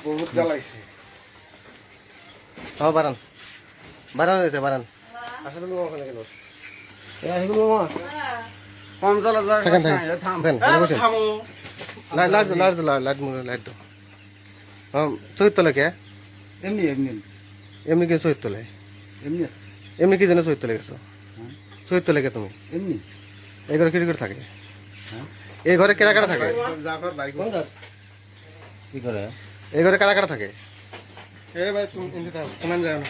বহুত জ্বালাইছে। বারান বারান দিতে বারান আসলে ওখানে গেল কম জ্বালা যায় থাকেন, থাকেন। থাম থাকেন, বসেন। থামো লাইট দাও চৈত তোলে কে এমনি এমনি এমনি কি চৈত তোলে এমনি আছে এমনি কি জানো চৈত তোলে গেছো চৈত তোলে কে তুমি এমনি এই ঘরে কিরকম থাকে হ্যাঁ এই ঘরে কেরা কেরা থাকে জাফর ভাই কোন কি করে এই ঘরে কারা কারা থাকে এ ভাই তুমি ইনতে থাকো কোন যায় না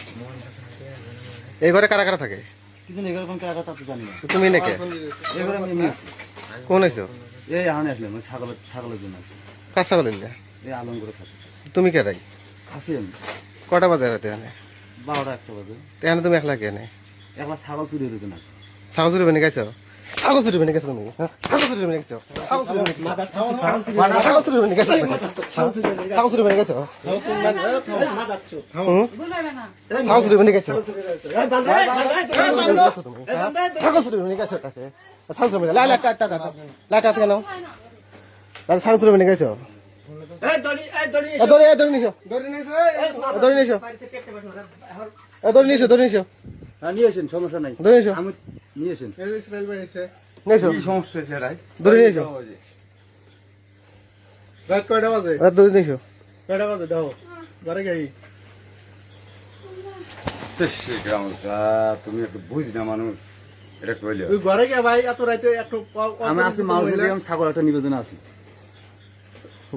এই ঘরে কারা কারা থাকে কিন্তু এরকম কি কথা তো জানি না তুমি নাকি এবারে আমি এমনি আছি কোন আইছো এই আহানে আসলে মানে ছাগলের জন্য আছে কাঁচা বলিলে এই আলম করে সাথে তুমি কে রাই আছি আমি কটা বাজে রাতে এনে 12টা 1 বাজে তেহানে তুমি একলা কে এনে একলা ছাগল চুরি হয়েছে না ছাগল চুরি বেনে গেছো ছাগল চুরি বেনে গেছো তুমি ছাগল চুরি বেনে গেছো ছাগল চুরি বেনে গেছো ছাগল চুরি বেনে গেছো ছাগল চুরি বেনে গেছো ছাগল চুরি বেনে গেছো তাকে ছাগল চুরি বেনে লাইট কেন ছাগল চুরি বেনে গেছো দড়ি নিছো ধরে নিছো দড়ি নিছো দড়ি নিছো নিয়ে আসেন সমস্যা নাই দড়ি নিছো আমি নিয়ে আসেন এই ইসরাইল ভাই এসে নিছো কি সমস্যা হয়েছে রাই দড়ি নিছো রাত কয়টা বাজে দড়ি নিছো কয়টা বাজে দাও ঘরে যাই তুমি একটু বুঝ না মানুষ এটা কইলে তুই ঘরে গিয়ে ভাই এত রাতে একটু আমি আছি মানুষের ছাগল একটা নিবেদন আছি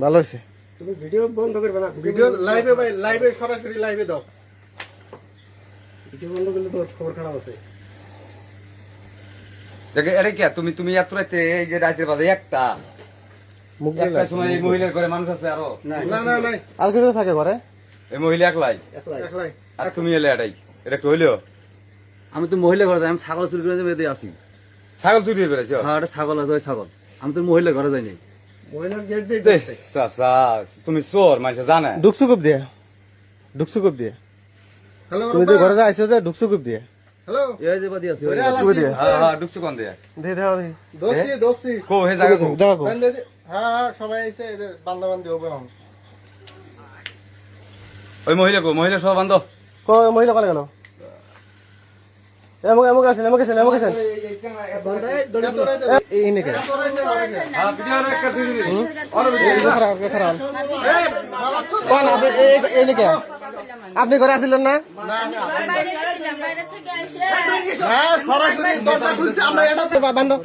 ভালো হয়েছে তুমি ভিডিও বন্ধ করবে না ভিডিও লাইভে ভাই লাইভে সরাসরি লাইভে দাও ভিডিও বন্ধ করলে তো খবর খারাপ আছে দেখে আরে কি তুমি তুমি এত রাতে এই যে রাতের বাজে একটা মুখ একটা সময় এই মহিলার ঘরে মানুষ আছে আরো না না না আর কি থাকে ঘরে এই মহিলা একলাই একলাই আর তুমি এলে এটাই এটা কি হইলো আমি তো মহিলা ঘরে যাই আমি ছাগল চুরি করে বেঁধে আছি ছাগল চুরি হয়ে পেরেছ হ্যাঁ একটা ছাগল আছে ওই ছাগল আমি তো মহিলা ঘরে যাই নাই মহিলার গেট দিয়ে তুমি চোর মানুষ জানে ঢুকসুকুপ দিয়ে ঢুকসুকুপ দিয়ে হ্যালো তুমি যে ঘরে আইছো যে ঢুকসুকুপ দিয়ে হ্যালো এই যে বাদি আছে ওরে তুই দিয়ে হ্যাঁ হ্যাঁ ঢুকছো কোন দিয়ে দিয়ে দাও দি দোস্তি কো হে জায়গা কো দাও গো হ্যাঁ হ্যাঁ সবাই এসে বান্দা বান্দি হবে এখন ওই মহিলা কো মহিলা সব বান্ধব কো মহিলা কলে গেল এমক আছেন এই নেকে হ্যাঁ ভিডিও একটা দিবি খারাপ কোন আপনি এই নেকে আপনি ঘরে আছিলেন না হ্যাঁ সরাসরি দরজা খুলছে আমরা এটা বান্ধব